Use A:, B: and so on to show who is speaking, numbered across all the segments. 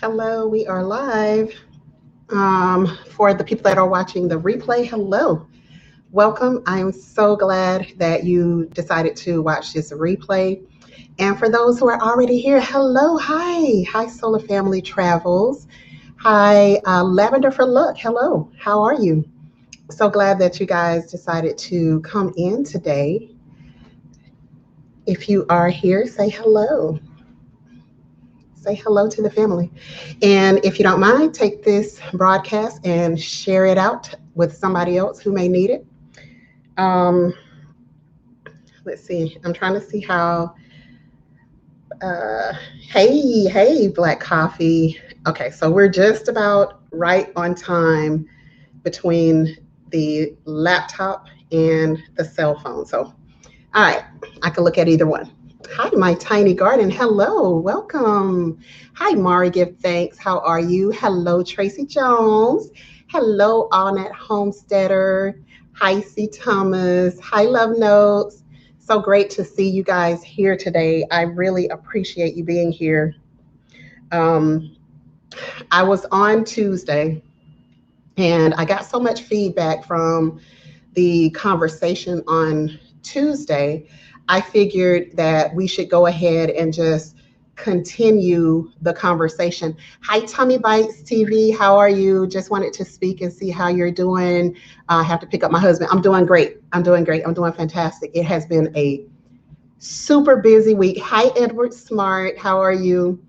A: Hello, we are live. For the people that are watching the replay, hello, welcome. I'm so glad that you decided to watch this replay. And for those who are already here, hello, hi, Solar Family Travels. Hi, Lavender for Luck. Hello, how are you? So glad that you guys decided to come in today. If you are here, say hello. Say hello to the family. And if you don't mind, take this broadcast and share it out with somebody else who may need it. Um, let's see. I'm trying to see how. Hey, Black Coffee. Okay, so we're just about right on time between the laptop and the cell phone. So, all right, I can look at either one. Hi, my tiny garden. Hello, welcome. Hi, Mari. Give thanks. How are you? Hello, Tracy Jones. Hello, Allnet Homesteader. Hi, C. Thomas. Hi, Love Notes. So great to see you guys here today. I really appreciate you being here. Um, I was on Tuesday and I got so much feedback from the conversation on Tuesday. I figured that we should go ahead and just continue the conversation. Hi, Tummy Bites TV. How are you? Just wanted to speak and see how you're doing. I have to pick up my husband. I'm doing great. I'm doing great. I'm doing fantastic. It has been a super busy week. Hi, Edward Smart. How are you?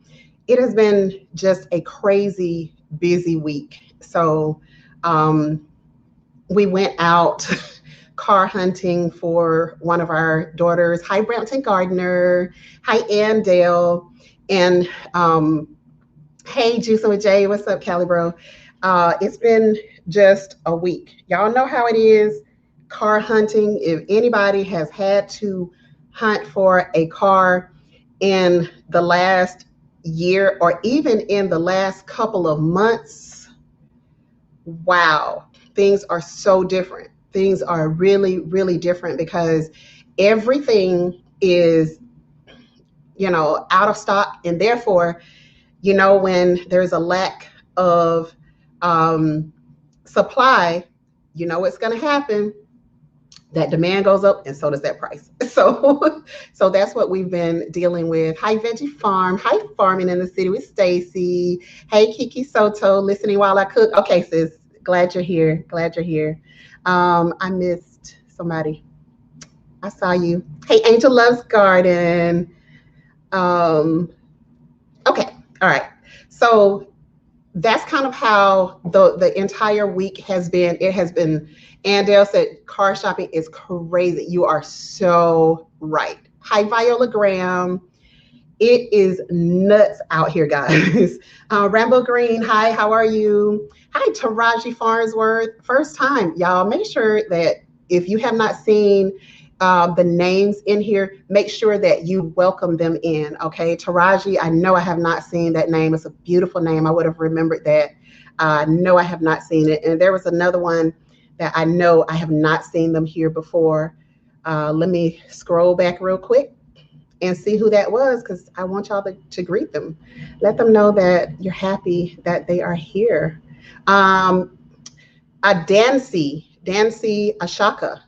A: It has been just a crazy busy week. So we went out car hunting for one of our daughters. Hi, Brampton Gardner. Hi, Andale. And hey, Juicing with Jay. What's up, Cali bro? It's been just a week. Y'all know how it is. Car hunting. If anybody has had to hunt for a car in the last year or even in the last couple of months, wow, things are so different. Things are really, really different because everything is, out of stock. And therefore, when there's a lack of supply, what's going to happen. That demand goes up and so does that price. So that's what we've been dealing with. Hi, Veggie Farm. Hi, Farming in the City with Stacy. Hey, Kiki Soto, listening while I cook. Okay, sis, glad you're here. Glad you're here. I missed somebody. I saw you. Hey, Angel Loves Garden. Okay, all right. So that's kind of how the entire week has been. It has been, Andale said car shopping is crazy. You are so right. Hi, Viola Graham. It is nuts out here, guys. Rambo Green, hi, how are you? Hi, Taraji Farnsworth. First time, y'all, make sure that if you have not seen the names in here, make sure that you welcome them in, okay? Taraji, I know I have not seen that name. It's a beautiful name. I would have remembered that. No, I have not seen it. And there was another one that I know I have not seen them here before. Let me scroll back real quick and see who that was, because I want y'all to greet them. Let them know that you're happy that they are here. Dancy Ashaka,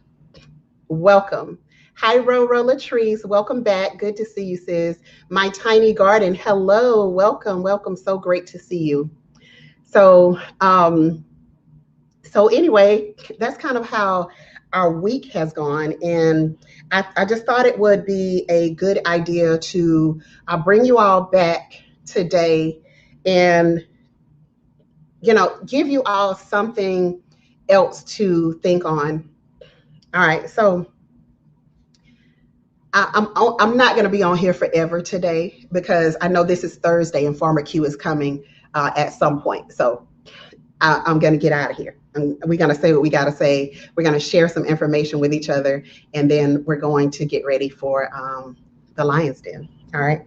A: welcome. Hi, Roro Latrice, welcome back. Good to see you, sis. My Tiny Garden, hello, welcome. So great to see you. So anyway, that's kind of how our week has gone. And I just thought it would be a good idea to bring you all back today and, give you all something else to think on. All right. So I'm not going to be on here forever today because I know this is Thursday and Farmer Q is coming at some point. So I'm going to get out of here. And we're going to say what we got to say. We're going to share some information with each other, and then we're going to get ready for the Lion's Den. All right.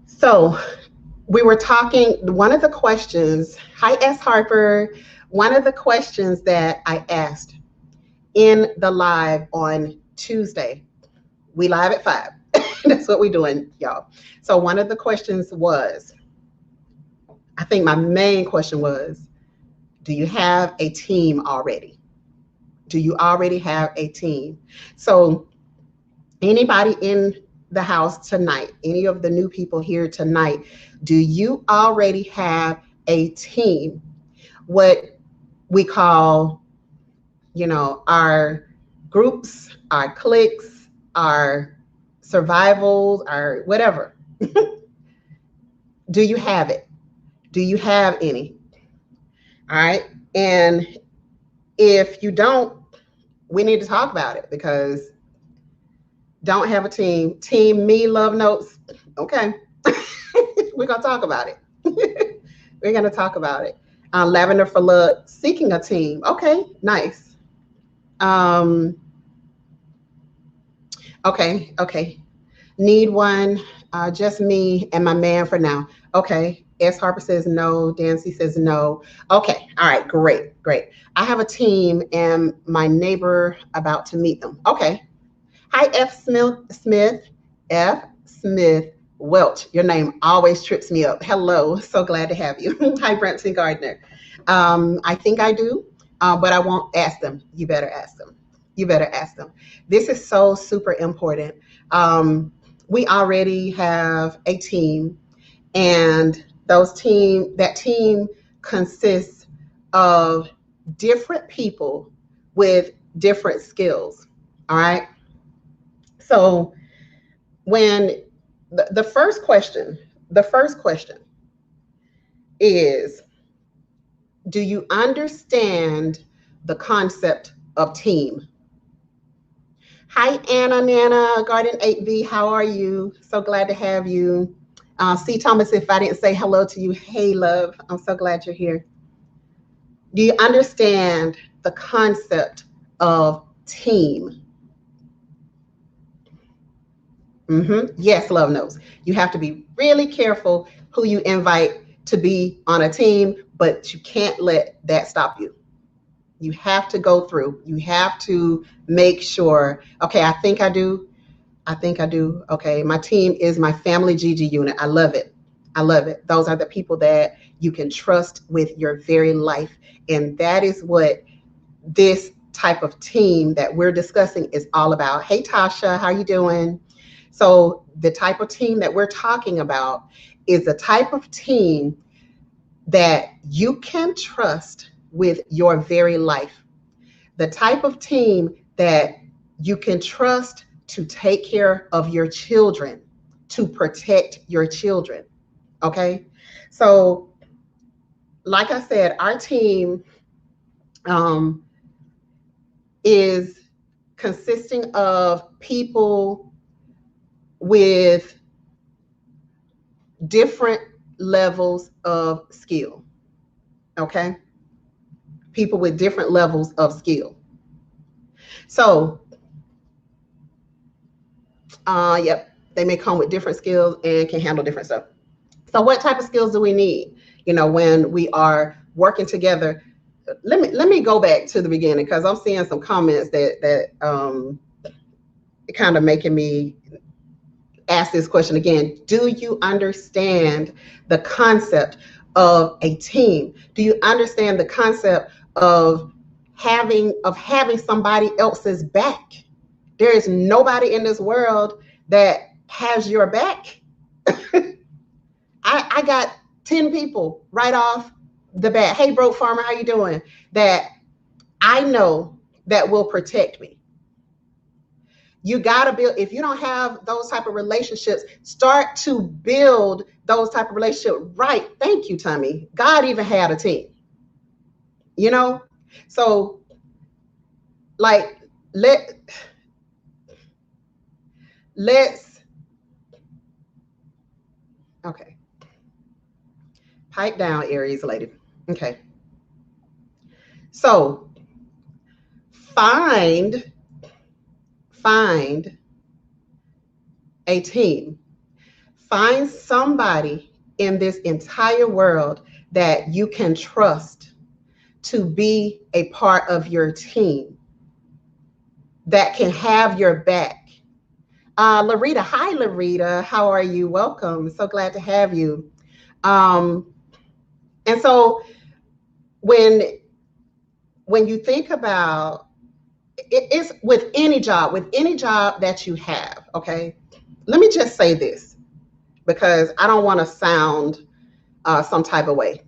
A: So we were talking, one of the questions, hi S. Harper, one of the questions that I asked in the live on Tuesday, we live at 5. That's what we're doing, y'all. So one of the questions was, I think my main question was, do you have a team already? Do you already have a team? So anybody in the house tonight, any of the new people here tonight, do you already have a team? What we call, our groups, our cliques, our survivals, our whatever. Do you have it? Do you have any? All right. And if you don't, we need to talk about it, because don't have a team. Team me love notes. Okay. We're going to talk about it. We're going to talk about it. Lavender for Love, seeking a team. Okay, nice. Okay. Need one, just me and my man for now. Okay. S. Harper says no. Dancy says no. Okay. All right. Great. I have a team and my neighbor about to meet them. Okay. Hi, F. Smith. F. Smith Welch. Your name always trips me up. Hello. So glad to have you. Hi, Branson Gardner. I think I do, but I won't ask them. You better ask them. This is so super important. We already have a team, and that team consists of different people with different skills. All right. So when the first question is, do you understand the concept of team? Hi, Nana, Garden 8V. How are you? So glad to have you. C. Thomas, if I didn't say hello to you, hey, love. I'm so glad you're here. Do you understand the concept of team? Yes, love knows. You have to be really careful who you invite to be on a team, but you can't let that stop you. You have to go through. You have to make sure, okay, I think I do. Okay, my team is my family Gigi unit. I love it. Those are the people that you can trust with your very life. And that is what this type of team that we're discussing is all about. Hey, Tasha, how you doing? So the type of team that we're talking about is the type of team that you can trust with your very life. The type of team that you can trust to take care of your children, to protect your children. Okay. So, like I said, our team is consisting of people with different levels of skill. Okay. People with different levels of skill. So, yep, they may come with different skills and can handle different stuff. So what type of skills do we need, when we are working together? Let me go back to the beginning, because I'm seeing some comments that kind of making me ask this question again. Do you understand the concept of a team? Do you understand the concept of having somebody else's back? There is nobody in this world that has your back. I got 10 people right off the bat. Hey, broke farmer, how you doing? That I know that will protect me. You got to build, if you don't have those type of relationships, start to build those type of relationships. Right. Thank you, Tommy. God even had a team, so like, let's, okay. Pipe down, Aries lady. Okay. So find a team. Find somebody in this entire world that you can trust to be a part of your team, that can have your back. Larita, hi Larita, how are you? Welcome. So glad to have you. And so when you think about it's with any job that you have, okay? Let me just say this, because I don't want to sound some type of way.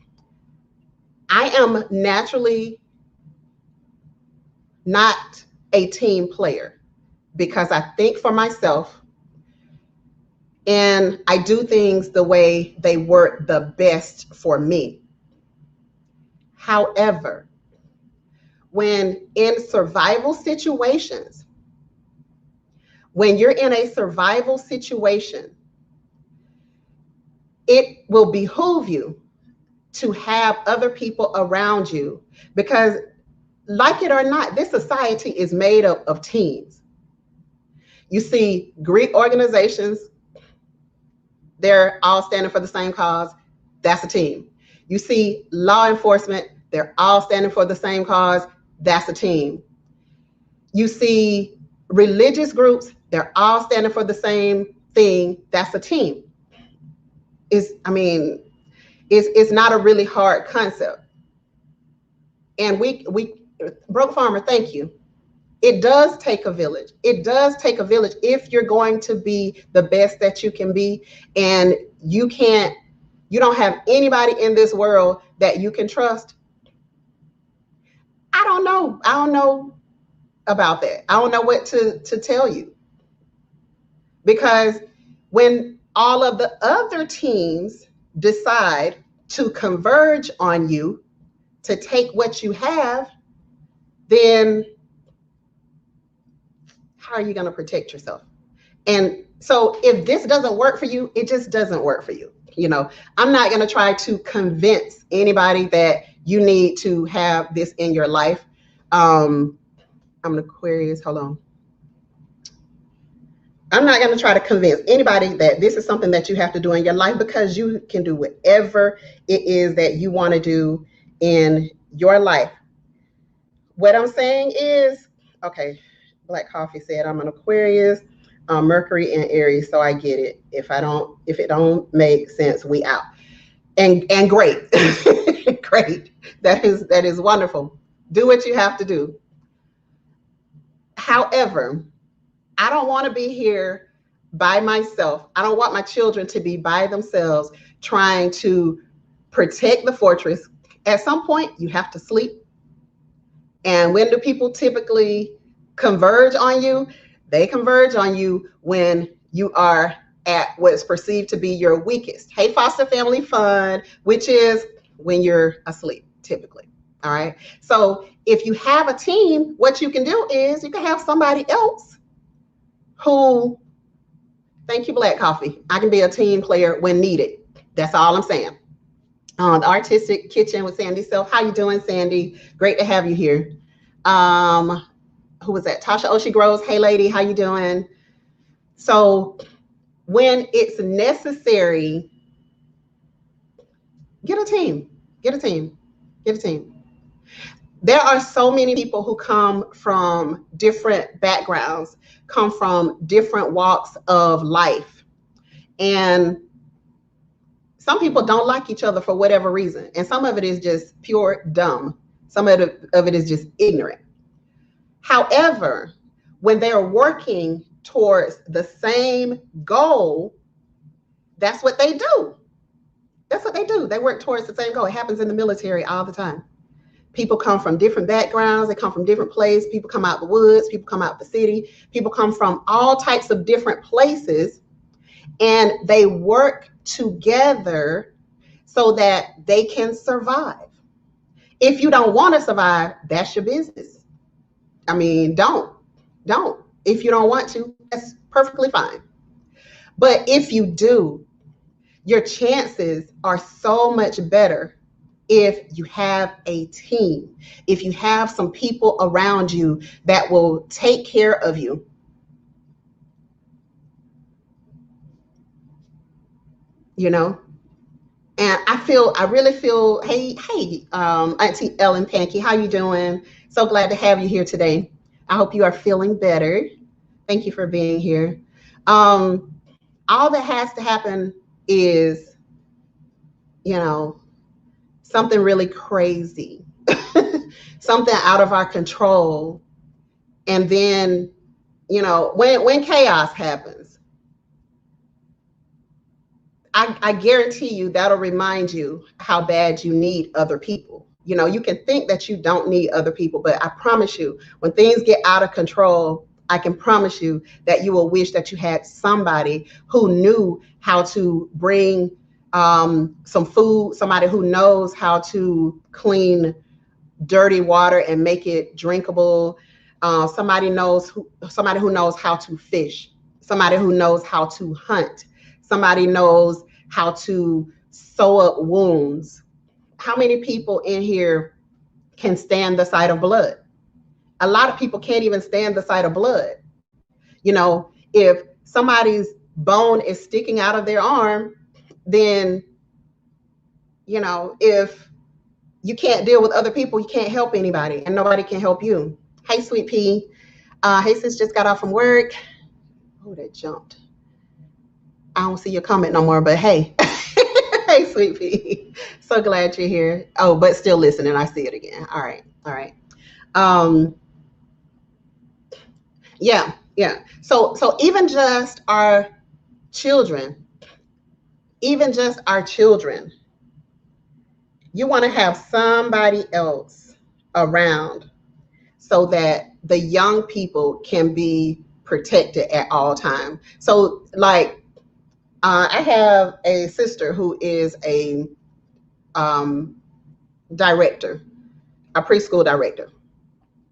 A: I am naturally not a team player because I think for myself and I do things the way they work the best for me. However, when in survival situations, when you're in a survival situation, it will behoove you to have other people around you because, like it or not, this society is made up of teams. You see Greek organizations, they're all standing for the same cause. That's a team. You see law enforcement, they're all standing for the same cause. That's a team. You see religious groups, they're all standing for the same thing. That's a team. It's not a really hard concept. And we Broke Farmer, thank you. It does take a village. It does take a village if you're going to be the best that you can be. And you don't have anybody in this world that you can trust. I don't know about that. I don't know what to tell you. Because when all of the other teams decide to converge on you to take what you have, then how are you going to protect yourself? And so if this doesn't work for you, it just doesn't work for you. I'm not going to try to convince anybody that you need to have this in your life. I'm an Aquarius. Hold on. I'm not going to try to convince anybody that this is something that you have to do in your life, because you can do whatever it is that you want to do in your life. What I'm saying is, okay, Black Coffee said I'm an Aquarius, Mercury and Aries, so I get it. If it don't make sense, we out. And great. Great. That is wonderful. Do what you have to do. However, I don't want to be here by myself. I don't want my children to be by themselves trying to protect the fortress. At some point, you have to sleep. And when do people typically converge on you? They converge on you when you are at what's perceived to be your weakest. Hey, foster family fun, which is when you're asleep, typically. All right. So if you have a team, what you can do is you can have somebody else who, thank you, Black Coffee. I can be a team player when needed. That's all I'm saying. The Artistic Kitchen with Sandy Self. How you doing, Sandy? Great to have you here. Who was that? Tasha Oshie Groves. Hey, lady, how you doing? So when it's necessary, get a team. Get a team. Get a team. There are so many people who come from different backgrounds, come from different walks of life. And some people don't like each other for whatever reason. And some of it is just pure dumb. Some of it is just ignorant. However, when they're working towards the same goal, that's what they do. That's what they do. They work towards the same goal. It happens in the military all the time. People come from different backgrounds. They come from different places. People come out the woods. People come out the city. People come from all types of different places, and they work together so that they can survive. If you don't want to survive, that's your business. I mean, don't. If you don't want to, that's perfectly fine. But if you do, your chances are so much better if you have a team, if you have some people around you that will take care of you. And I really feel, hey, Auntie Ellen Pankey, how you doing? So glad to have you here today. I hope you are feeling better. Thank you for being here. All that has to happen is, something really crazy, something out of our control. And then, when chaos happens, I guarantee you that'll remind you how bad you need other people. You can think that you don't need other people, but I promise you, when things get out of control, I can promise you that you will wish that you had somebody who knew how to bring some food, somebody who knows how to clean dirty water and make it drinkable. Somebody who knows how to fish, somebody who knows how to hunt, somebody knows how to sew up wounds. How many people in here can stand the sight of blood? A lot of people can't even stand the sight of blood. If somebody's bone is sticking out of their arm, then, if you can't deal with other people, you can't help anybody, and nobody can help you. Hey, sweet pea. Hey, sis, just got off from work. Oh, that jumped. I don't see your comment no more, but hey. Hey, sweet pea. So glad you're here. Oh, but still listening. I see it again. All right. Yeah. So even just our children, you want to have somebody else around so that the young people can be protected at all times. So like, I have a sister who is a director, a preschool director,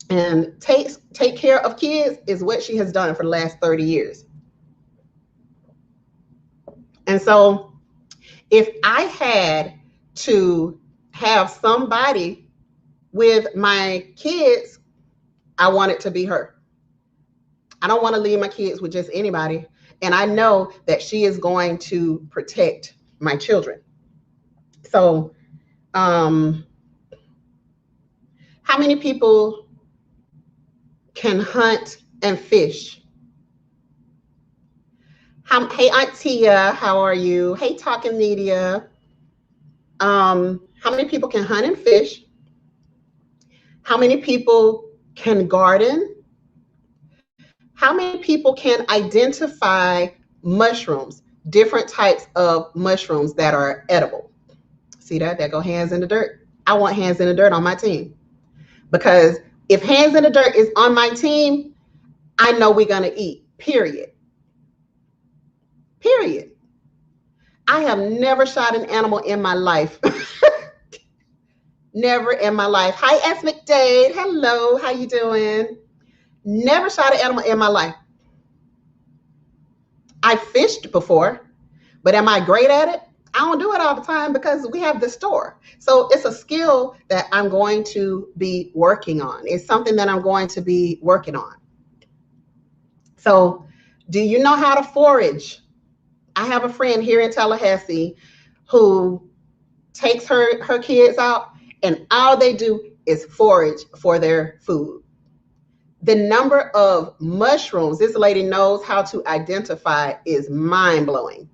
A: and take care of kids is what she has done for the last 30 years. And so if I had to have somebody with my kids, I want it to be her. I don't want to leave my kids with just anybody. And I know that she is going to protect my children. So, how many people can hunt and fish? Hey, Aunt Tia, how are you? Hey, Talking Media. How many people can hunt and fish? How many people can garden? How many people can identify mushrooms, different types of mushrooms that are edible? See that? That go hands in the dirt. I want hands in the dirt on my team. Because if hands in the dirt is on my team, I know we're going to eat, period. Period. I have never shot an animal in my life. Never in my life. Hi, S. McDade. Hello, how you doing? Never shot an animal in my life. I fished before, but am I great at it? I don't do it all the time because we have the store. So it's a skill that I'm going to be working on. It's something that I'm going to be working on. So do you know how to forage? I have a friend here in Tallahassee who takes her kids out, and all they do is forage for their food. The number of mushrooms this lady knows how to identify is mind-blowing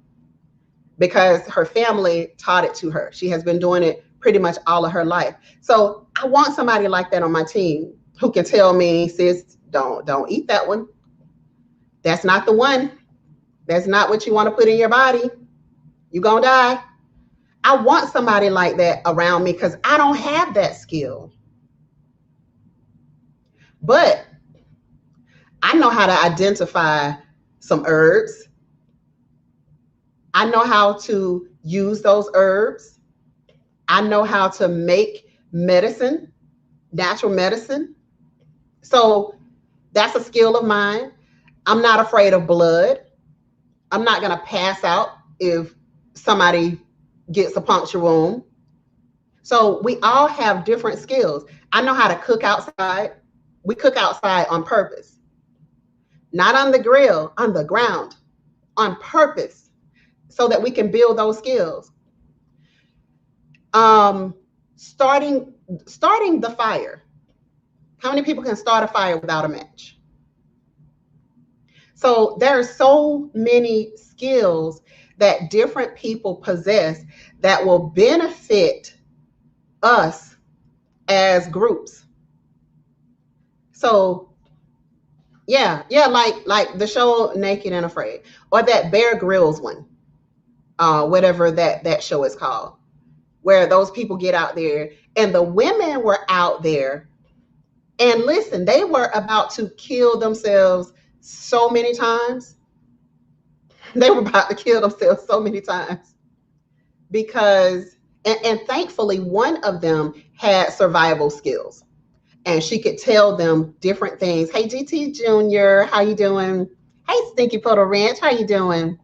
A: because her family taught it to her. She has been doing it pretty much all of her life. So I want somebody like that on my team who can tell me, sis, don't eat that one. That's not the one. That's not what you want to put in your body. You're going to die. I want somebody like that around me because I don't have that skill. But I know how to identify some herbs. I know how to use those herbs. I know how to make medicine, natural medicine. So that's a skill of mine. I'm not afraid of blood. I'm not going to pass out if somebody gets a puncture wound. So we all have different skills. I know how to cook outside. We cook outside on purpose. Not on the grill, on the ground, on purpose, so that we can build those skills. Starting the fire. How many people can start a fire without a match? So there are so many skills that different people possess that will benefit us as groups. So yeah, like the show Naked and Afraid, or that Bear Grylls one, whatever that show is called, where those people get out there, and the women were out there, and listen, they were about to kill themselves so many times. They were about to kill themselves so many times because, and thankfully, one of them had survival skills, and she could tell them different things. Hey, GT Junior, how you doing? Hey, Stinky Puddle Ranch, how you doing?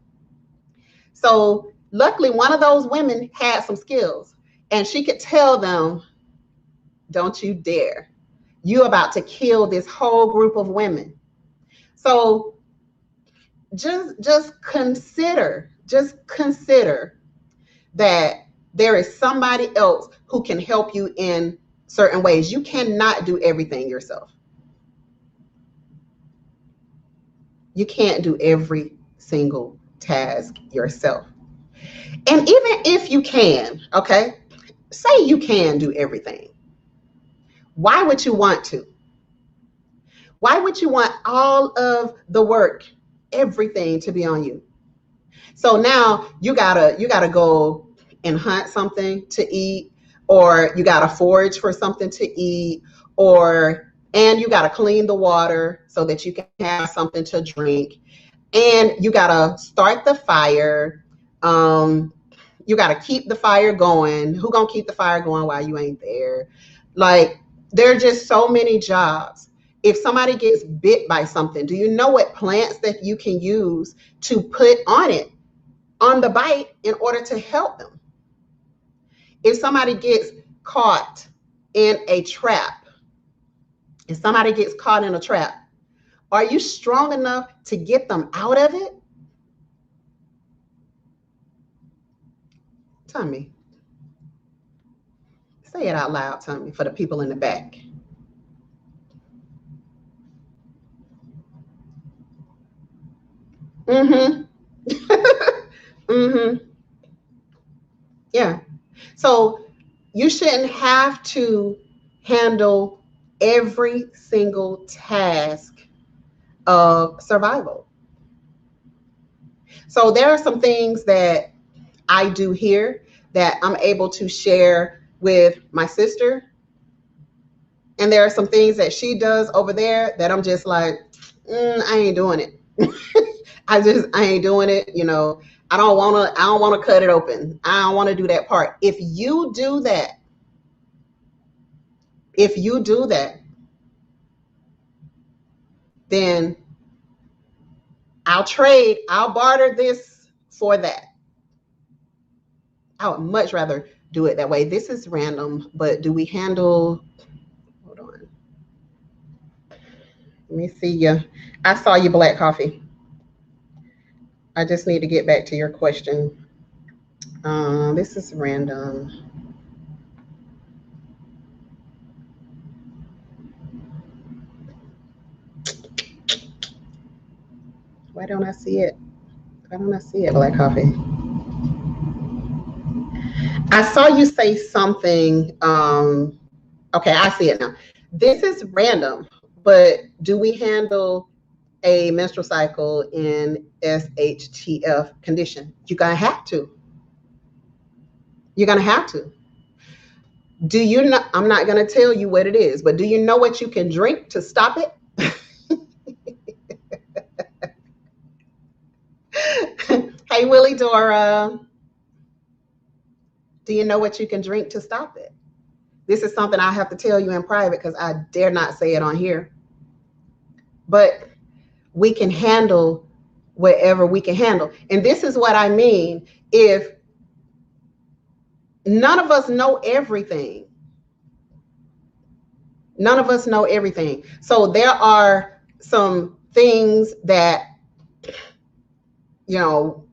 A: So luckily, one of those women had some skills, and she could tell them, don't you dare. You about to kill this whole group of women. So just consider that there is somebody else who can help you in certain ways. You cannot do everything yourself. You can't do every single task yourself. And even if you can, okay, say you can do everything, why would you want to? Why would you want all of the work, everything to be on you? So now you gotta go and hunt something to eat, or you gotta forage for something to eat, and you gotta clean the water so that you can have something to drink, and you gotta start the fire. You gotta keep the fire going. Who gonna keep the fire going while you ain't there? Like, there are just so many jobs. If somebody gets bit by something, do you know what plants that you can use to put on it, on the bite, in order to help them? If somebody gets caught in a trap, are you strong enough to get them out of it? Tell me. Say it out loud, tell me, for the people in the back. Mm-hmm. Mm-hmm. Yeah. So you shouldn't have to handle every single task of survival. So there are some things that I do here that I'm able to share with my sister. And there are some things that she does over there that I'm just like, I ain't doing it. I ain't doing it. You know, I don't want to cut it open. I don't want to do that part. If you do that, then I'll barter this for that. I would much rather do it that way. This is random, but do we handle, hold on. Let me see you. I saw you, Black Coffee. I just need to get back to your question. This is random. Why don't I see it? Black Coffee? I saw you say something. Okay, I see it now. This is random, but do we handle a menstrual cycle in SHTF condition? You're gonna have to. Do you know? I'm not gonna tell you what it is, but do you know what you can drink to stop it? Hey, Willie Dora. Do you know what you can drink to stop it? This is something I have to tell you in private because I dare not say it on here. But we can handle whatever we can handle. And this is what I mean. If none of us know everything, So there are some things that,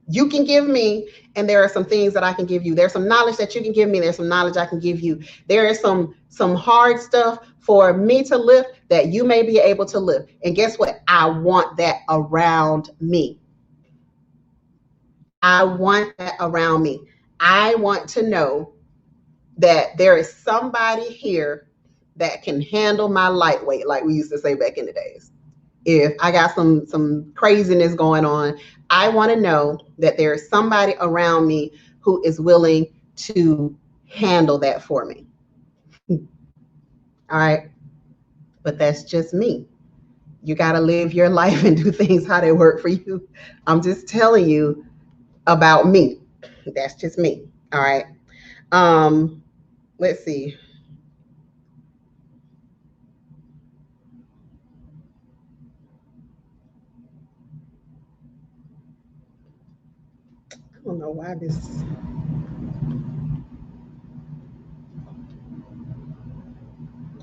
A: you can give me, and there are some things that I can give you. There's some knowledge that you can give me. There's some knowledge I can give you. There is some hard stuff for me to lift that you may be able to lift. And guess what? I want that around me. I want to know that there is somebody here that can handle my lightweight, like we used to say back in the days. If I got some craziness going on, I want to know that there is somebody around me who is willing to handle that for me. All right. But that's just me. You got to live your life and do things how they work for you. I'm just telling you about me. That's just me. All right. Let's see. I don't know why this.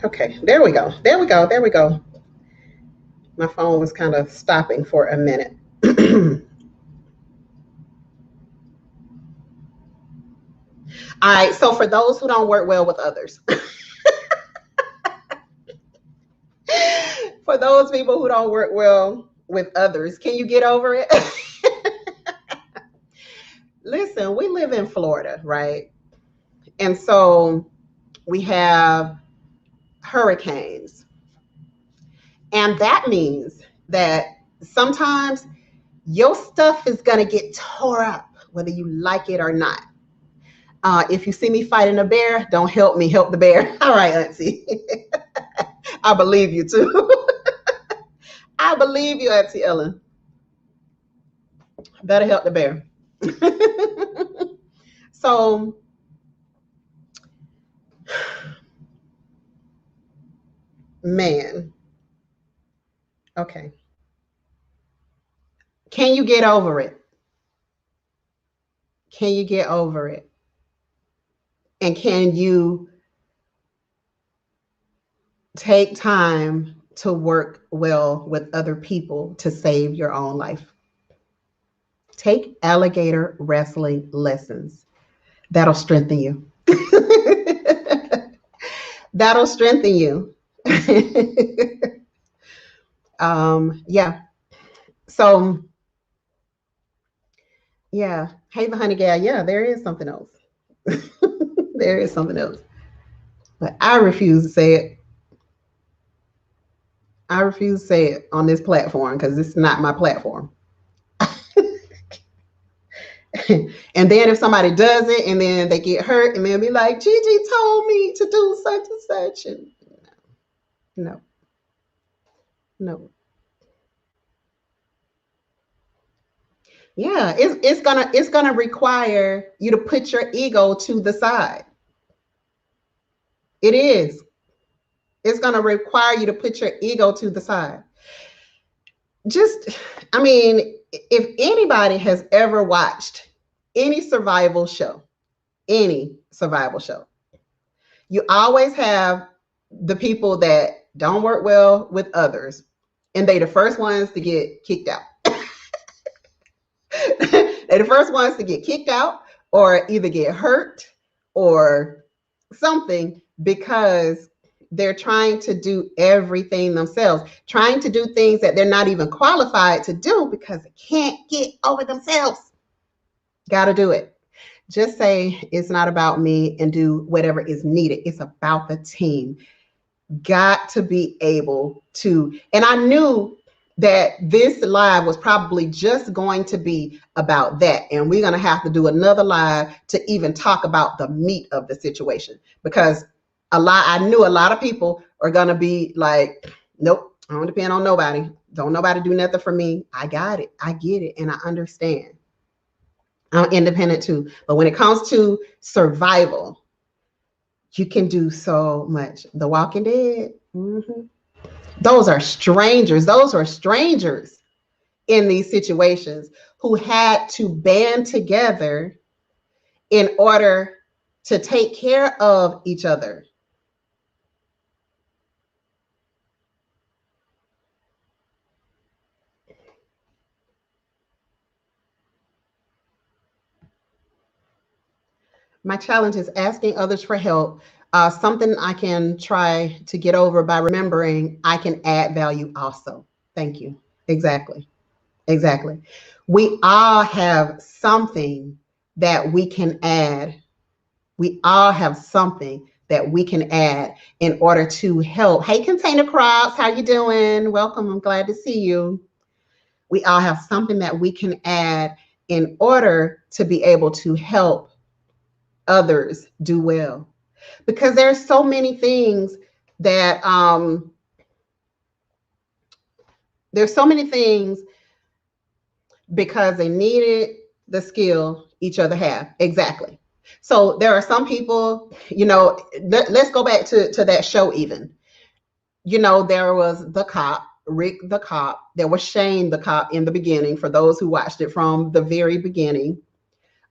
A: Okay, there we go. There we go. There we go. My phone was kind of stopping for a minute. All right, so for those who don't work well with others, for those people who don't work well with others, can you get over it? Listen, we live in Florida, right? And so we have hurricanes. And that means that sometimes your stuff is going to get tore up, whether you like it or not. If you see me fighting a bear, don't help me, help the bear. All right, Auntie. I believe you too. I believe you, Auntie Ellen. Better help the bear. So, man, okay. Can you get over it? Can you get over it? And can you take time to work well with other people to save your own life? Take alligator wrestling lessons. That'll strengthen you. That'll strengthen you. Yeah. So, yeah. Hey, the honey gal. Yeah, there is something else. There is something else. But I refuse to say it. I refuse to say it on this platform because it's not my platform. And then if somebody does it and then they get hurt and they'll be like, Gigi told me to do such and such. And no, no. Yeah, it's gonna require you to put your ego to the side. It is. It's gonna require you to put your ego to the side. Just, I mean, if anybody has ever watched any survival show, you always have the people that don't work well with others, and they the first ones to get kicked out. They're the first ones to get kicked out or either get hurt or something because they're trying to do everything themselves, trying to do things that they're not even qualified to do because they can't get over themselves. Got to do it. Just say it's not about me and do whatever is needed. It's about the team. Got to be able to, and I knew that this live was probably just going to be about that. And we're going to have to do another live to even talk about the meat of the situation, because I knew a lot of people are going to be like, nope, I don't depend on nobody. Don't nobody do nothing for me. I got it. I get it. And I understand. I'm independent too. But when it comes to survival, you can do so much. The Walking Dead. Mm-hmm. Those are strangers. Those are strangers in these situations who had to band together in order to take care of each other. My challenge is asking others for help. Something I can try to get over by remembering I can add value also. Thank you. Exactly. Exactly. We all have something that we can add We all have something that we can add in order to help. Hey, Container Crops, how you doing? Welcome. I'm glad to see you. We all have something that we can add in order to be able to help others do well. Because there's so many things that there's so many things because they needed the skill each other have. Exactly. So there are some people, let's go back to that show even. There was the cop, Rick the cop. There was Shane the cop in the beginning, for those who watched it from the very beginning.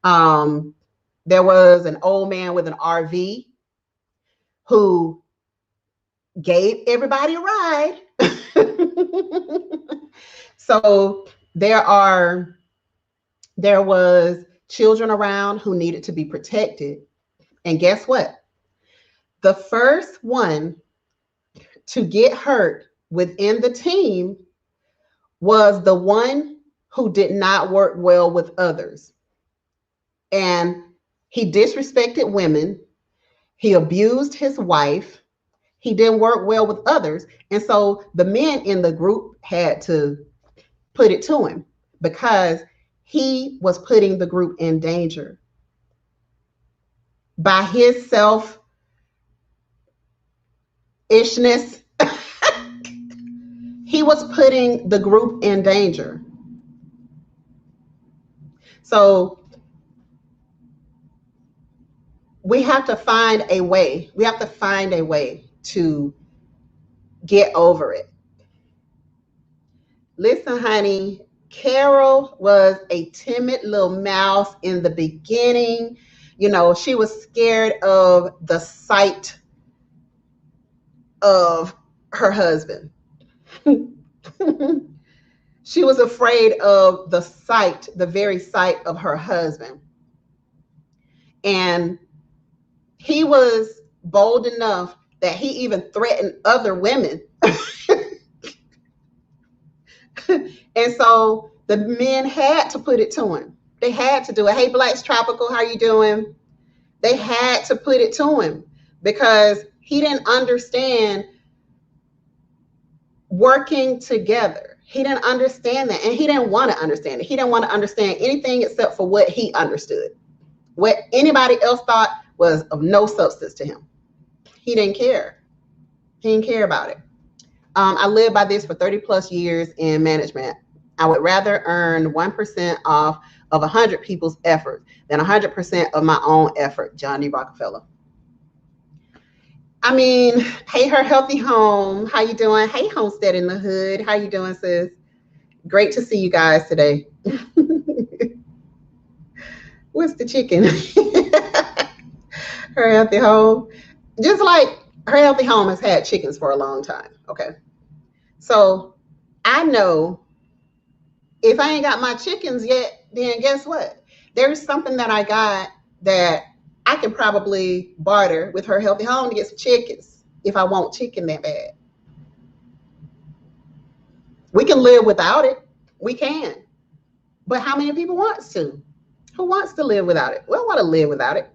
A: There was an old man with an RV who gave everybody a ride. So there was children around who needed to be protected. And guess what? The first one to get hurt within the team was the one who did not work well with others. And he disrespected women. He abused his wife. He didn't work well with others. And so the men in the group had to put it to him because he was putting the group in danger by his selfishness. He was putting the group in danger. So we have to find a way. We have to find a way to get over it. Listen, honey, Carol was a timid little mouse in the beginning. She was scared of the sight of her husband. She was afraid of the very sight of her husband. And he was bold enough that he even threatened other women. And so the men had to put it to him. They had to do it. Hey, Black's Tropical, how you doing? They had to put it to him because he didn't understand working together. He didn't understand that, and he didn't want to understand it. He didn't want to understand anything except for what he understood. What anybody else thought was of no substance to him. He didn't care. He didn't care about it. I lived by this for 30 plus years in management. I would rather earn 1% off of 100 people's effort than 100% of my own effort, John D. Rockefeller. I mean, hey, Her Healthy Home, how you doing? Hey, Homestead in the Hood, how you doing, sis? Great to see you guys today. What's the chicken? Her Healthy Home. Just like Her Healthy Home has had chickens for a long time, okay? So I know if I ain't got my chickens yet, then guess what? There's something that I got that I can probably barter with Her Healthy Home to get some chickens if I want chicken that bad. We can live without it. We can. But how many people wants to? Who wants to live without it? We don't want to live without it.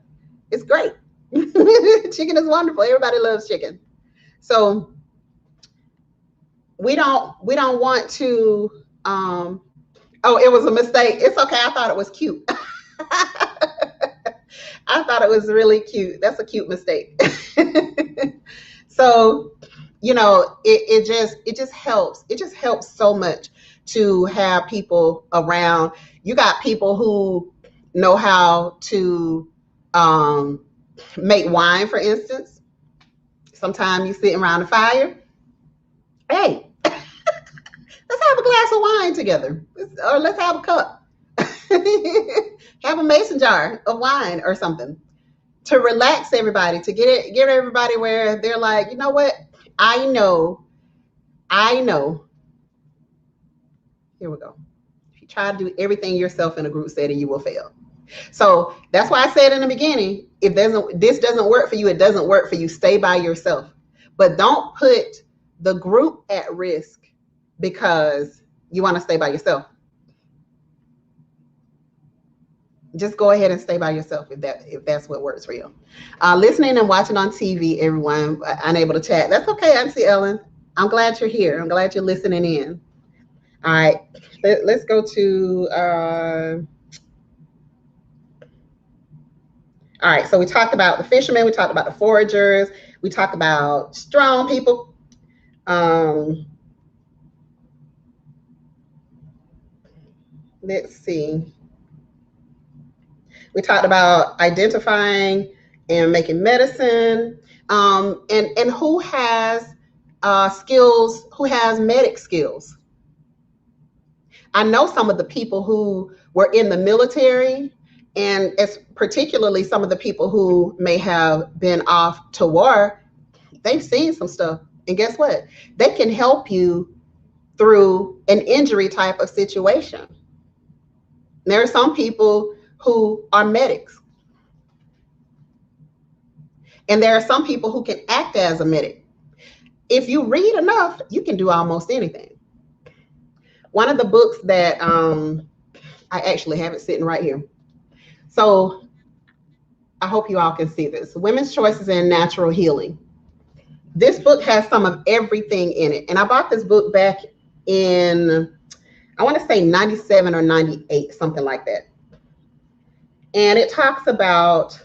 A: It's great. Chicken is wonderful. Everybody loves chicken. So we don't want to oh, it was a mistake. It's okay. I thought it was cute. I thought it was really cute. That's a cute mistake. So, it just helps. It just helps so much to have people around. You got people who know how to make wine, for instance. Sometimes you sitting around the fire. Hey, let's have a glass of wine together. Or let's have a cup. Have a mason jar of wine or something to relax everybody, to get everybody where they're like, you know what? I know. Here we go. If you try to do everything yourself in a group setting, you will fail. So that's why I said in the beginning, if this doesn't work for you, it doesn't work for you. Stay by yourself. But don't put the group at risk because you want to stay by yourself. Just go ahead and stay by yourself if that's what works for you. Listening and watching on TV, everyone unable to chat. That's okay, Auntie Ellen. I'm glad you're here. I'm glad you're listening in. All right, let's go to. All right, so we talked about the fishermen. We talked about the foragers. We talked about strong people. Let's see. We talked about identifying and making medicine, and who has skills, who has medic skills. I know some of the people who were in the military, and it's particularly some of the people who may have been off to war. They've seen some stuff, and guess what? They can help you through an injury type of situation. There are some people who are medics, and there are some people who can act as a medic. If you read enough, you can do almost anything. One of the books that I actually have it sitting right here. So I hope you all can see this. Women's Choices in Natural Healing. This book has some of everything in it. And I bought this book back in, I want to say 97 or 98, something like that. And it talks about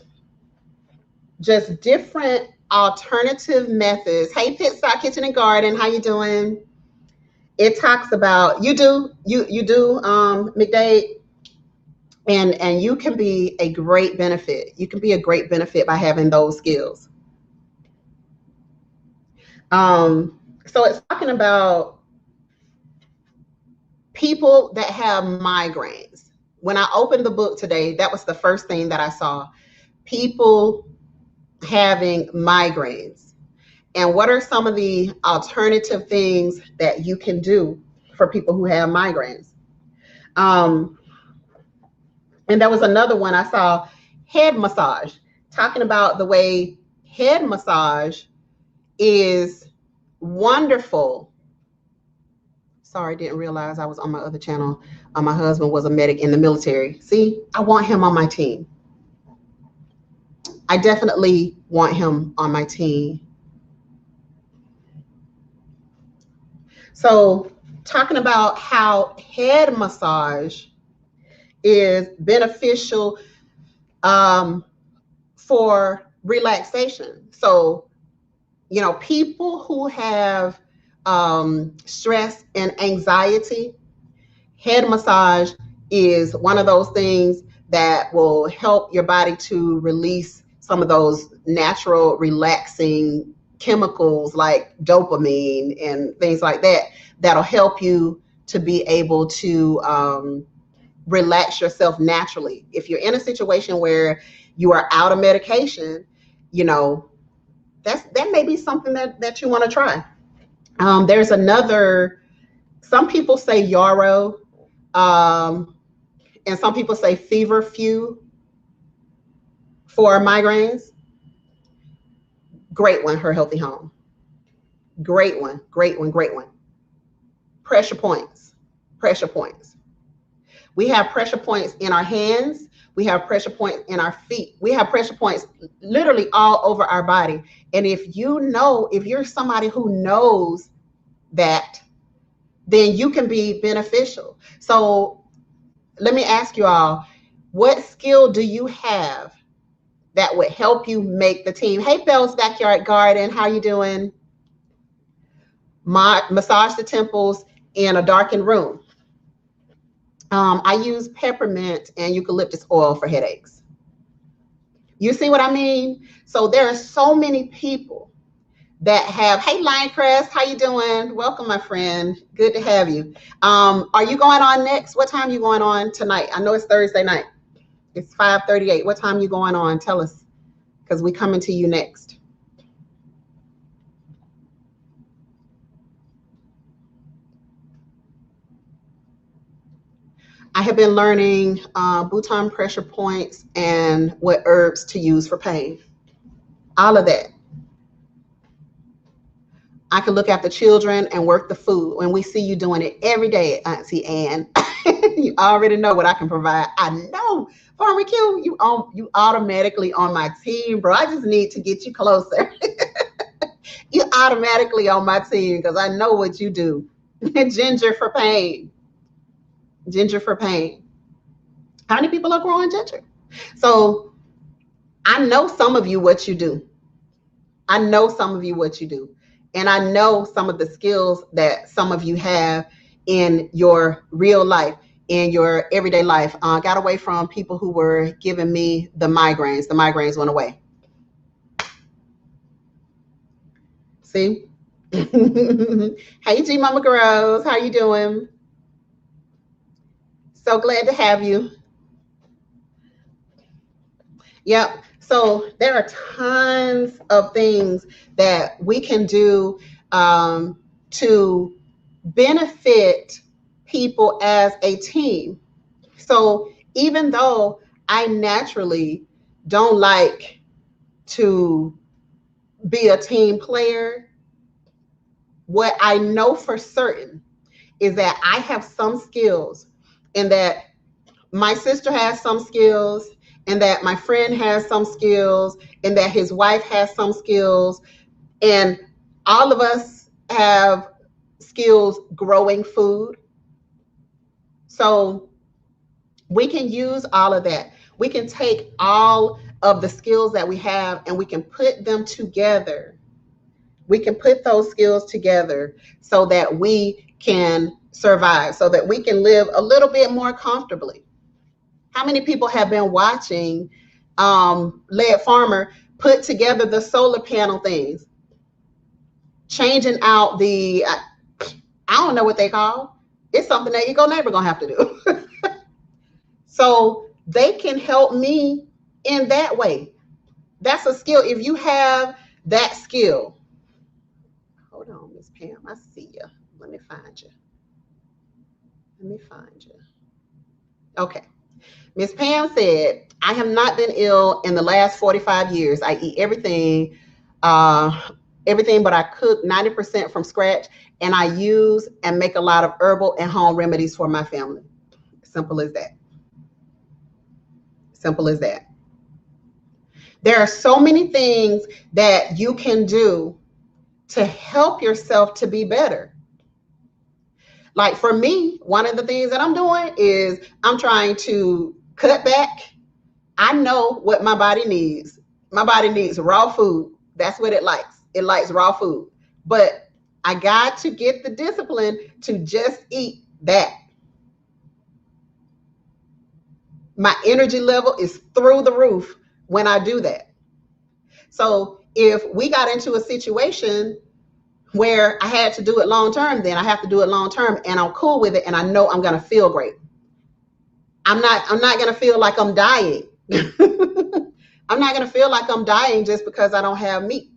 A: just different alternative methods. Hey, Pit Stop Kitchen and Garden, how you doing? It talks about, you do, McDade, and you can be a great benefit. You can be a great benefit by having those skills. So it's talking about people that have migraines. When I opened the book today, that was the first thing that I saw. People having migraines. And what are some of the alternative things that you can do for people who have migraines? And there was another one I saw, head massage, talking about the way head massage is wonderful. Sorry, didn't realize I was on my other channel. My husband was a medic in the military. See, I want him on my team. I definitely want him on my team. So talking about how head massage is beneficial for relaxation. So, you know, people who have stress and anxiety, head massage is one of those things that will help your body to release some of those natural relaxing chemicals like dopamine and things like that, that'll help you to be able to relax yourself naturally. If you're in a situation where you are out of medication, you know, that may be something that you want to try. There's another, some people say yarrow, and some people say feverfew for migraines. Great one, Her Healthy Home. Great one, great one, great one. Pressure points, pressure points. We have pressure points in our hands. We have pressure points in our feet. We have pressure points literally all over our body. And if you know, if you're somebody who knows that, then you can be beneficial. So let me ask you all, what skill do you have that would help you make the team? Hey, Bell's Backyard Garden, how you doing? Massage the temples in a darkened room. I use peppermint and eucalyptus oil for headaches. You see what I mean? So there are so many people that have, hey, Lionecrest, how you doing? Welcome, my friend. Good to have you. Are you going on next? What time are you going on tonight? I know it's Thursday night. It's 5:38. What time are you going on? Tell us, because we're coming to you next. I have been learning Bhutan pressure points and what herbs to use for pain. All of that. I can look after children and work the food. When we see you doing it every day, Auntie Ann, you already know what I can provide. I know Farmer Q, you automatically on my team, bro. I just need to get you closer. You automatically on my team because I know what you do. Ginger for pain. Ginger for pain. How many people are growing ginger? So I know some of you what you do. I know some of you what you do. And I know some of the skills that some of you have in your real life, in your everyday life. Got away from people who were giving me the migraines. The migraines went away. See? Hey, G Mama Girls. How you doing? So glad to have you. Yep. So there are tons of things that we can do to benefit people as a team. So even though I naturally don't like to be a team player, what I know for certain is that I have some skills, and that my sister has some skills, and that my friend has some skills, and that his wife has some skills, and all of us have skills growing food. So we can use all of that. We can take all of the skills that we have and we can put them together. We can put those skills together so that we can survive, so that we can live a little bit more comfortably. How many people have been watching Led Farmer put together the solar panel things, changing out the, I don't know what they call. It's something that your neighbor gonna have to do. So they can help me in that way. That's a skill. If you have that skill, hold on, Miss Pam, I see you. Let me find you. Okay. Miss Pam said, I have not been ill in the last 45 years. I eat everything, but I cook 90% from scratch, and I use and make a lot of herbal and home remedies for my family. Simple as that. Simple as that. There are so many things that you can do to help yourself to be better. Like for me, one of the things that I'm doing is I'm trying to cut back. I know what my body needs. My body needs raw food. That's what it likes. It likes raw food. But I got to get the discipline to just eat that. My energy level is through the roof when I do that. So if we got into a situation where I had to do it long term, then I have to do it long term, and I'm cool with it, and I know I'm going to feel great. I'm not going to feel like I'm dying. I'm not going to feel like I'm dying just because I don't have meat.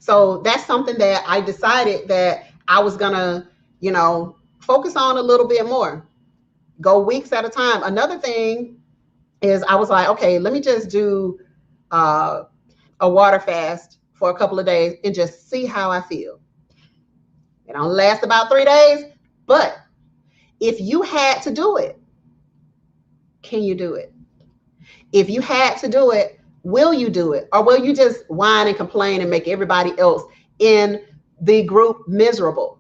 A: So that's something that I decided that I was going to, focus on a little bit more. Go weeks at a time. Another thing is I was like, okay, let me just do a water fast for a couple of days and just see how I feel. It only lasts about 3 days, but if you had to do it, can you do it? If you had to do it, will you do it? Or will you just whine and complain and make everybody else in the group miserable?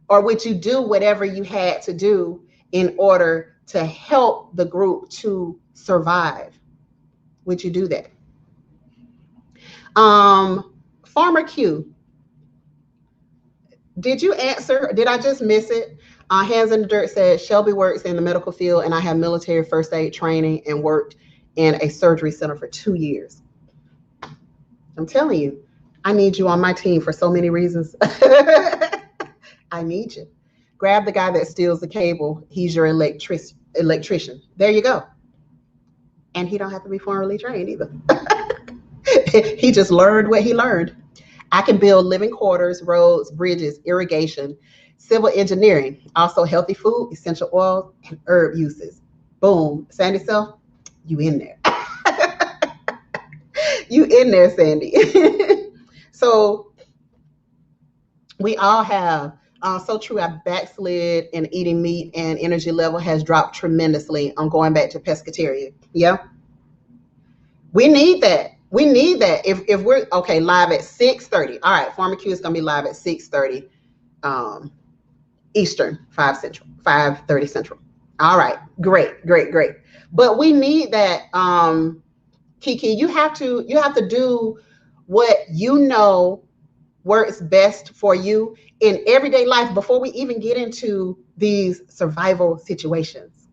A: Or would you do whatever you had to do in order to help the group to survive? Would you do that? Farmer Q, did you answer? Did I just miss it? Hands in the Dirt said, Shelby works in the medical field, and I have military first aid training and worked in a surgery center for 2 years. I'm telling you, I need you on my team for so many reasons. I need you. Grab the guy that steals the cable. He's your electrician. There you go. And he don't have to be formally trained either. He just learned what he learned. I can build living quarters, roads, bridges, irrigation, civil engineering, also healthy food, essential oils, and herb uses. Boom. Sandy Self, you in there. You in there, Sandy. So we all have So true. I backslid in eating meat and energy level has dropped tremendously. I'm going back to pescatarian. Yeah. We need that. We need that. If we're okay, live at 6:30. All right, Farmer Q is gonna be live at 6:30 Eastern, 5 Central, 5:30 Central. All right, great, great, great. But we need that, Kiki. You have to do what you know works best for you in everyday life before we even get into these survival situations.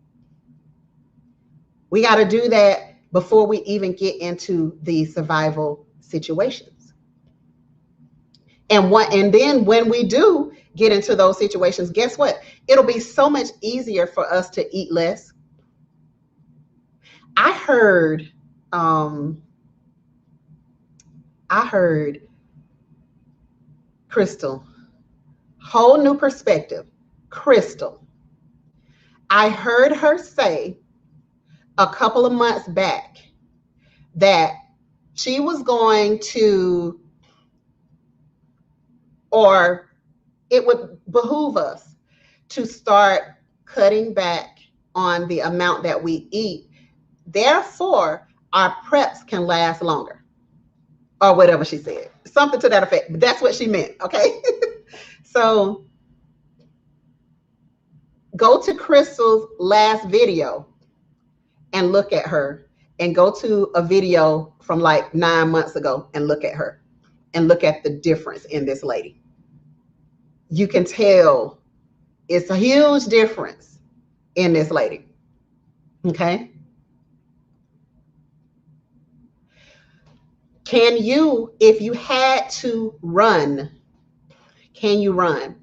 A: We got to do that before we even get into the survival situations. And then when we do get into those situations, guess what? It'll be so much easier for us to eat less. I heard Crystal, whole new perspective. Crystal, I heard her say a couple of months back that she was going to, or it would behoove us to start cutting back on the amount that we eat. Therefore, our preps can last longer, or whatever she said, something to that effect. But that's what she meant, okay? So go to Crystal's last video and look at her, and go to a video from like 9 months ago and look at her and look at the difference in this lady. You can tell it's a huge difference in this lady. Okay. Can you, if you had to run, can you run?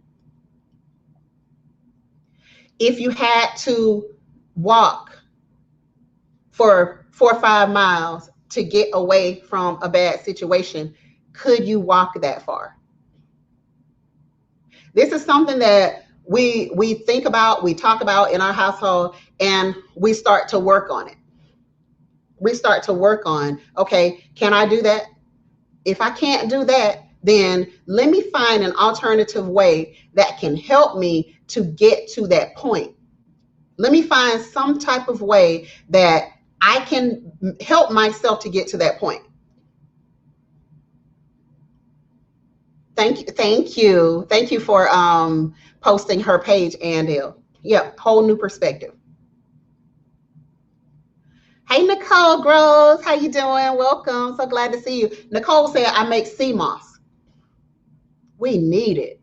A: If you had to walk for 4 or 5 miles to get away from a bad situation, could you walk that far? This is something that we think about, we talk about in our household, and we start to work on it. We start to work on, okay, can I do that? If I can't do that, then let me find an alternative way that can help me to get to that point. Let me find some type of way that I can help myself to get to that point. Thank you for posting her page, Andale. Yep, whole new perspective. Hey, Nicole Groves, how you doing? Welcome, so glad to see you. Nicole said, I make sea moss. We need it.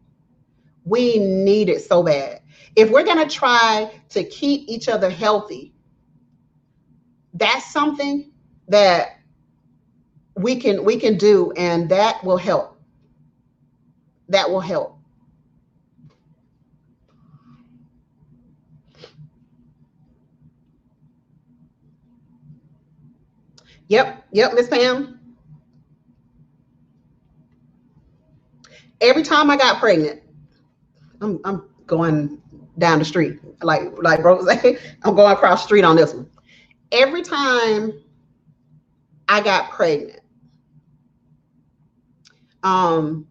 A: We need it so bad. If we're gonna try to keep each other healthy, that's something that we can do, and that will help. That will help. Yep, Miss Pam. Every time I got pregnant, I'm going down the street, like Rose. I'm going across the street on this one. Every time I got pregnant, I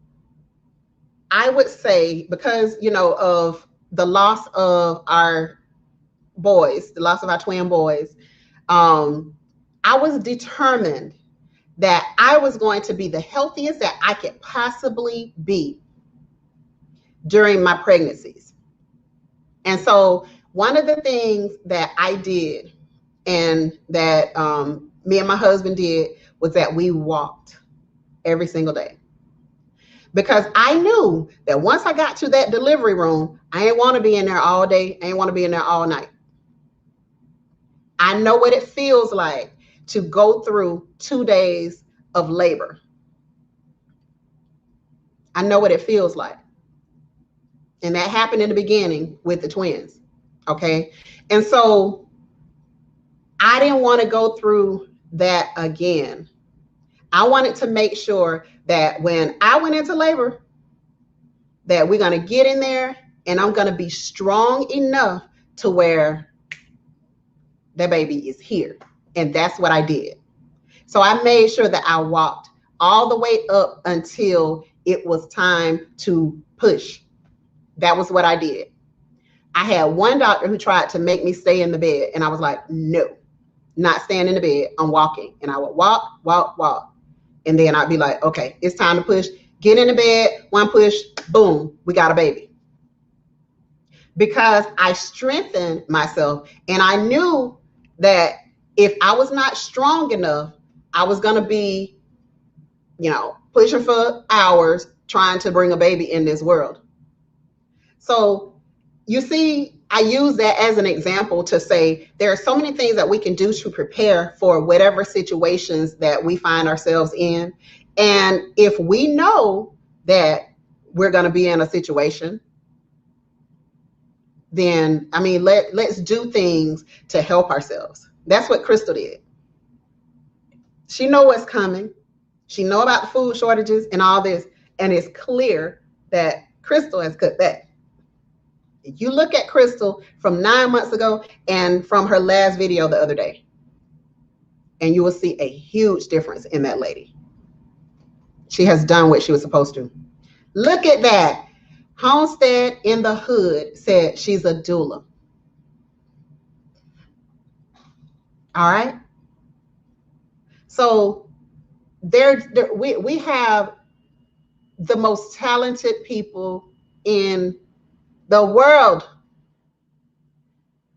A: would say, because of the loss of our boys, the loss of our twin boys, I was determined that I was going to be the healthiest that I could possibly be during my pregnancies. And so one of the things that I did, and that me and my husband did, was that we walked every single day. Because I knew that once I got to that delivery room, I didn't want to be in there all day. I didn't want to be in there all night. I know what it feels like to go through 2 days of labor. I know what it feels like. And that happened in the beginning with the twins. Okay. And so I didn't want to go through that again. I wanted to make sure that when I went into labor, that we're going to get in there and I'm going to be strong enough to where the baby is here. And that's what I did. So I made sure that I walked all the way up until it was time to push. That was what I did. I had one doctor who tried to make me stay in the bed, and I was like, no, not staying in the bed. I'm walking. And I would walk, walk, walk. And then I'd be like, okay, it's time to push. Get in the bed, one push, boom, we got a baby. Because I strengthened myself, and I knew that if I was not strong enough, I was going to be, pushing for hours trying to bring a baby in this world. So you see, I use that as an example to say there are so many things that we can do to prepare for whatever situations that we find ourselves in. And if we know that we're going to be in a situation, then, let's do things to help ourselves. That's what Crystal did. She know what's coming. She know about the food shortages and all this. And it's clear that Crystal has cut back. You look at Crystal from 9 months ago and from her last video the other day, and you will see a huge difference in that lady. She has done what she was supposed to. Look at that. Homestead in the Hood said she's a doula. All right. So we have the most talented people in the world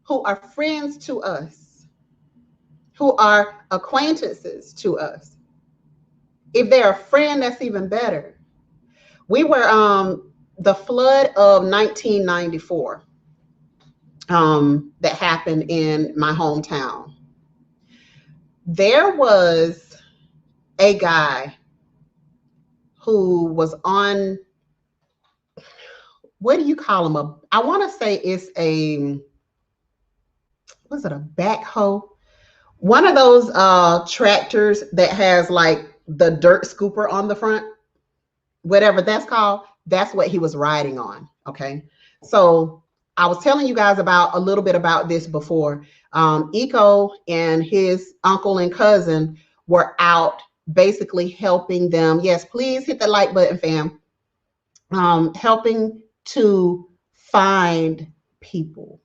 A: who are friends to us, who are acquaintances to us. If they're a friend, that's even better. We were the flood of 1994 that happened in my hometown. There was a guy who was on, what do you call him? I want to say it's a backhoe? One of those tractors that has like the dirt scooper on the front, whatever that's called. That's what he was riding on. Okay. So I was telling you guys about a little bit about this before. Eco and his uncle and cousin were out basically helping them. Yes, please hit the like button, fam. Helping to find people,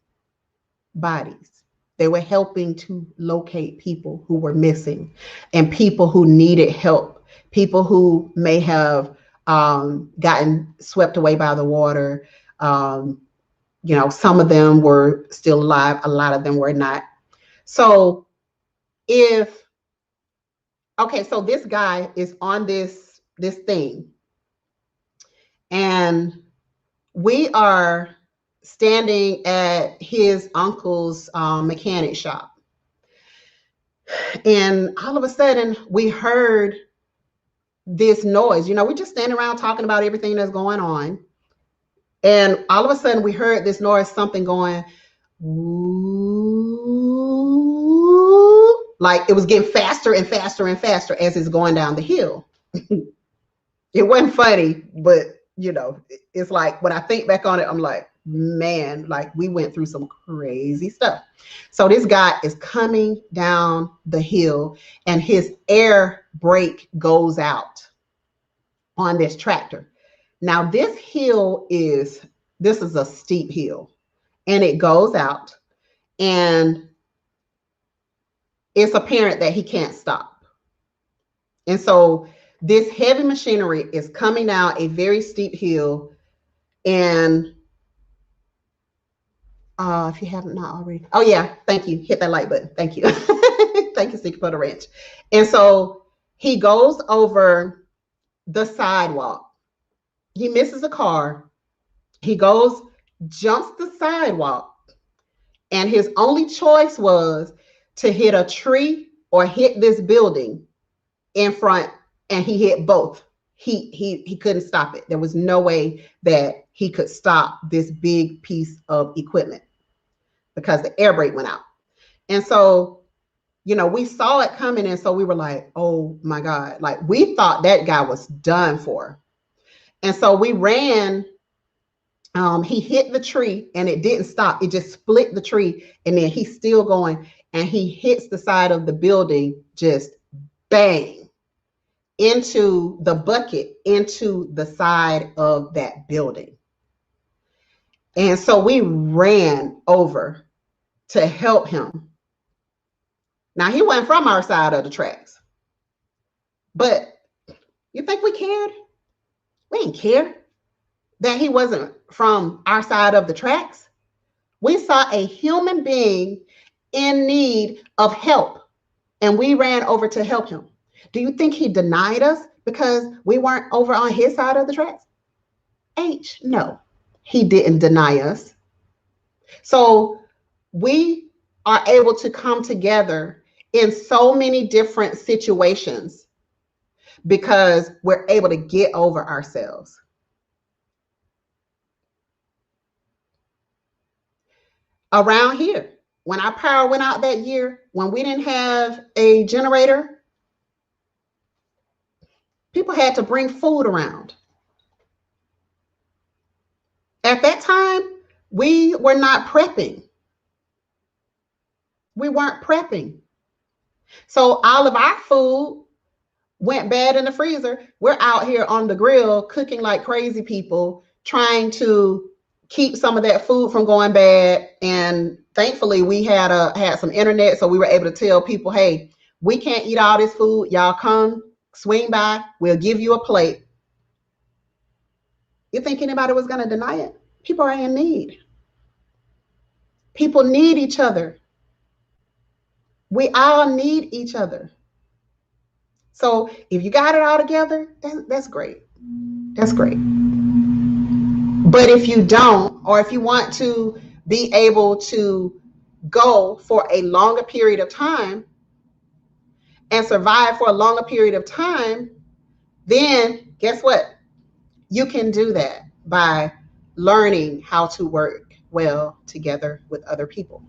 A: bodies. They were helping to locate people who were missing and people who needed help, people who may have gotten swept away by the water. Some of them were still alive. A lot of them were not. So so this guy is on this thing, and we are standing at his uncle's mechanic shop. And all of a sudden we heard this noise. We just standing around talking about everything that's going on. And all of a sudden we heard this noise, something going, woo, like it was getting faster and faster and faster as it's going down the hill. It wasn't funny, but it's like when I think back on it, I'm like, man, like we went through some crazy stuff. So this guy is coming down the hill and his air brake goes out on this tractor. Now this is a steep hill, and it goes out, and it's apparent that he can't stop. And so this heavy machinery is coming down a very steep hill, and if you haven't not already, oh yeah, thank you, hit that like button, thank you. Thank you, Sticky, for the wrench. And so he goes over the sidewalk. He misses a car. He jumps the sidewalk, and his only choice was to hit a tree or hit this building in front, and he hit both. He couldn't stop it. There was no way that he could stop this big piece of equipment because the air brake went out. And so, we saw it coming, and so we were like, oh my God, like we thought that guy was done for. And so we ran. He hit the tree and it didn't stop. It just split the tree, and then he's still going, and he hits the side of the building, just bang, into the bucket, into the side of that building. And so we ran over to help him. Now, he wasn't from our side of the tracks, but you think we cared? We didn't care that he wasn't from our side of the tracks. We saw a human being in need of help, and we ran over to help him. Do you think he denied us because we weren't over on his side of the tracks? No, he didn't deny us. So we are able to come together in so many different situations because we're able to get over ourselves. Around here, when our power went out that year, when we didn't have a generator, people had to bring food around. At that time, we were not prepping. We weren't prepping. So all of our food went bad in the freezer. We're out here on the grill cooking like crazy people, trying to keep some of that food from going bad. And thankfully, we had some internet, so we were able to tell people, hey, we can't eat all this food. Y'all come, swing by. We'll give you a plate. You think anybody was going to deny it? People are in need. People need each other. We all need each other. So if you got it all together, that's great. That's great. But if you don't, or if you want to be able to go for a longer period of time and survive for a longer period of time, then guess what? You can do that by learning how to work well together with other people.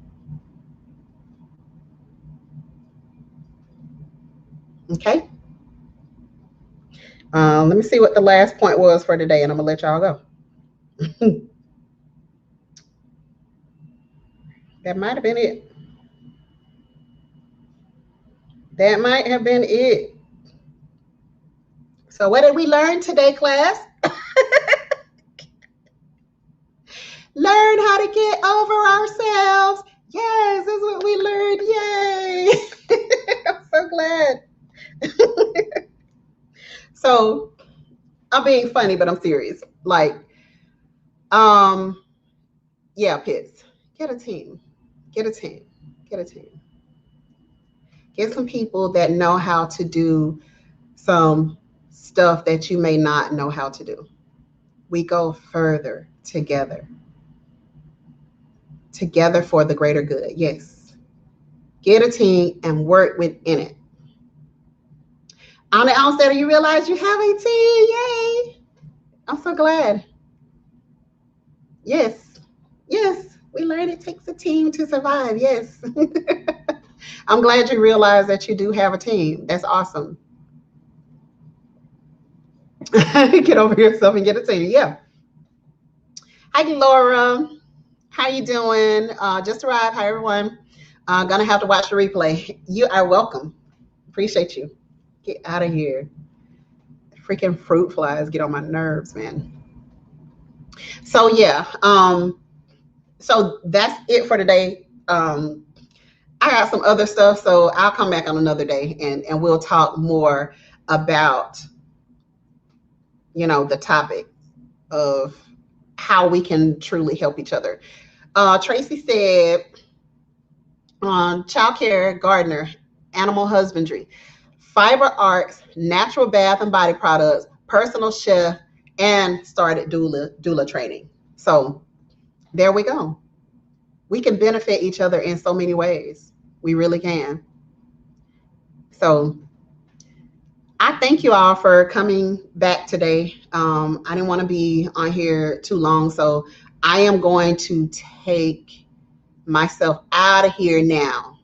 A: Okay. Let me see what the last point was for today, and I'm gonna let y'all go. That might have been it. That might have been it. So what did we learn today, class? Learn how to get over ourselves. Yes, that's what we learned. Yay. I'm so glad. So I'm being funny, but I'm serious. Like, yeah, Pitts, get a team. Get a team. Get a team. Get some people that know how to do some stuff that you may not know how to do. We go further together. Together for the greater good. Yes. Get a team and work within it. On the outset, you realize you have a team. Yay. I'm so glad. Yes. Yes. We learned it takes a team to survive. Yes. I'm glad you realize that you do have a team. That's awesome. Get over yourself and get a team. Yeah. Hi, Laura. How you doing? Just arrived. Hi, everyone. Gonna have to watch the replay. You are welcome. Appreciate you. Get out of here. Freaking fruit flies get on my nerves, man. So yeah. So that's it for today. I got some other stuff, so I'll come back on another day and we'll talk more about, the topic of how we can truly help each other. Tracy said, child care, gardener, animal husbandry, fiber arts, natural bath and body products, personal chef, and started doula training. So there we go. We can benefit each other in so many ways. We really can. So I thank you all for coming back today. I didn't want to be on here too long, so I am going to take myself out of here now.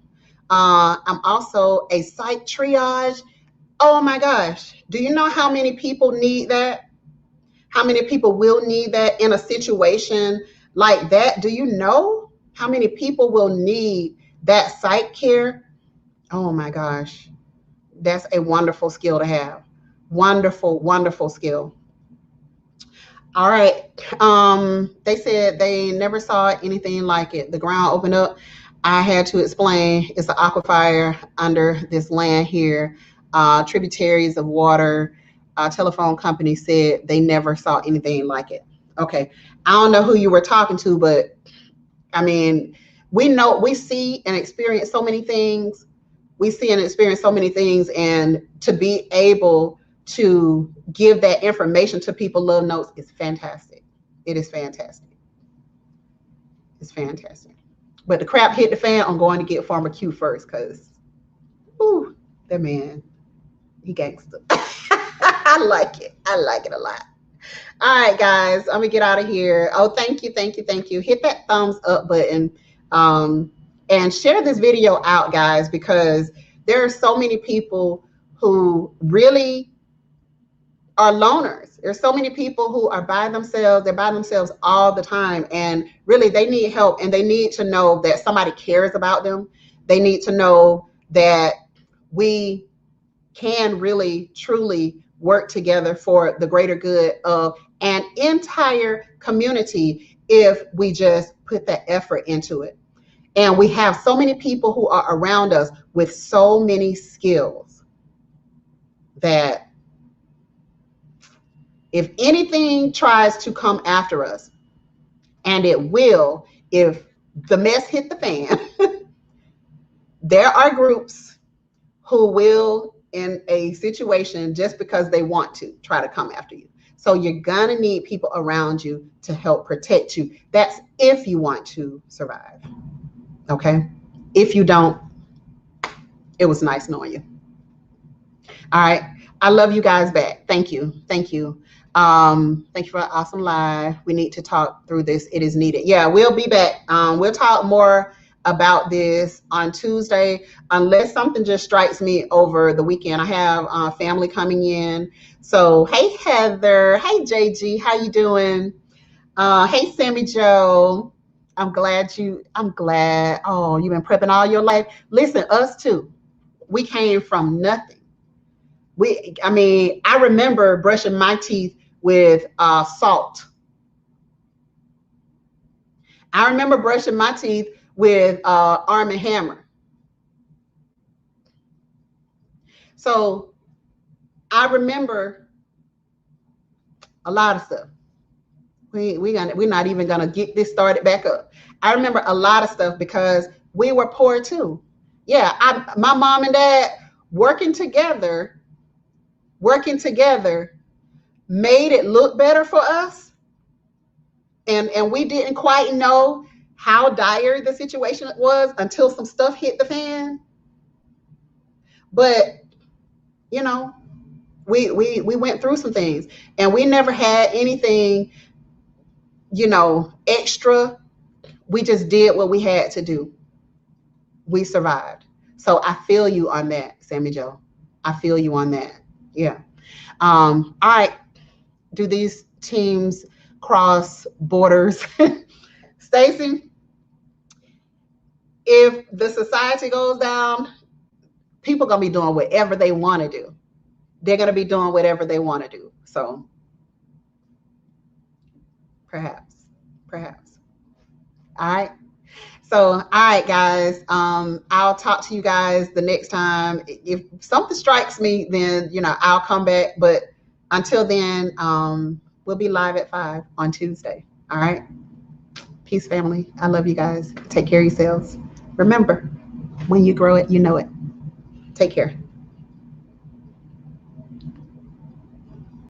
A: I'm also a psych triage. Oh my gosh. Do you know how many people need that? How many people will need that in a situation like that? Do you know how many people will need that psych care? Oh my gosh. That's a wonderful skill to have. Wonderful, wonderful skill. All right. They said they never saw anything like it. The ground opened up. I had to explain it's an aquifer under this land here, tributaries of water. Telephone company said they never saw anything like it. Okay. I don't know who you were talking to, but I mean, we know, we see and experience so many things. We see and experience so many things, and to be able to give that information to people, little notes, is fantastic. It is fantastic. It's fantastic. But the crap hit the fan. I'm going to get Farmer Q first because, ooh, that man, he gangster. I like it. I like it a lot. All right, guys, I'm gonna get out of here. Oh, thank you, thank you, thank you. Hit that thumbs up button, and share this video out, guys, because there are so many people who really are loners. There's so many people who are by themselves. They're by themselves all the time, and really they need help, and they need to know that somebody cares about them. They need to know that we can really truly work together for the greater good of an entire community if we just put that effort into it. And we have so many people who are around us with so many skills that if anything tries to come after us, and it will if the mess hit the fan, there are groups who will, in a situation, just because they want to, try to come after you. So you're gonna need people around you to help protect you. That's if you want to survive. Okay? If you don't, it was nice knowing you. All right. I love you guys back. Thank you. Thank you. Thank you for an awesome live. We need to talk through this. It is needed. Yeah, we'll be back. We'll talk more about this on Tuesday, unless something just strikes me over the weekend. I have family coming in. So, hey, Heather. Hey, JG. How you doing? Hey, Sammy Joe. I'm glad. Oh, you've been prepping all your life. Listen, us too. We came from nothing. I remember brushing my teeth with salt. I remember brushing my teeth with Arm & Hammer. So I remember a lot of stuff. We're not even gonna get this started back up. I remember a lot of stuff because we were poor too. Yeah, my mom and dad working together made it look better for us. And we didn't quite know how dire the situation was until some stuff hit the fan. But, you know, we went through some things, and we never had anything, extra. We just did what we had to do. We survived. So I feel you on that, Sammy Joe. I feel you on that. Yeah. All right. Do these teams cross borders? Stacy, if the society goes down, people are going to be doing whatever they want to do. They're going to be doing whatever they want to do. So perhaps. All right. So, all right, guys, I'll talk to you guys the next time. If something strikes me, then, I'll come back. But until then, we'll be live at 5 on Tuesday. All right. Peace, family. I love you guys. Take care of yourselves. Remember, when you grow it, you know it. Take care.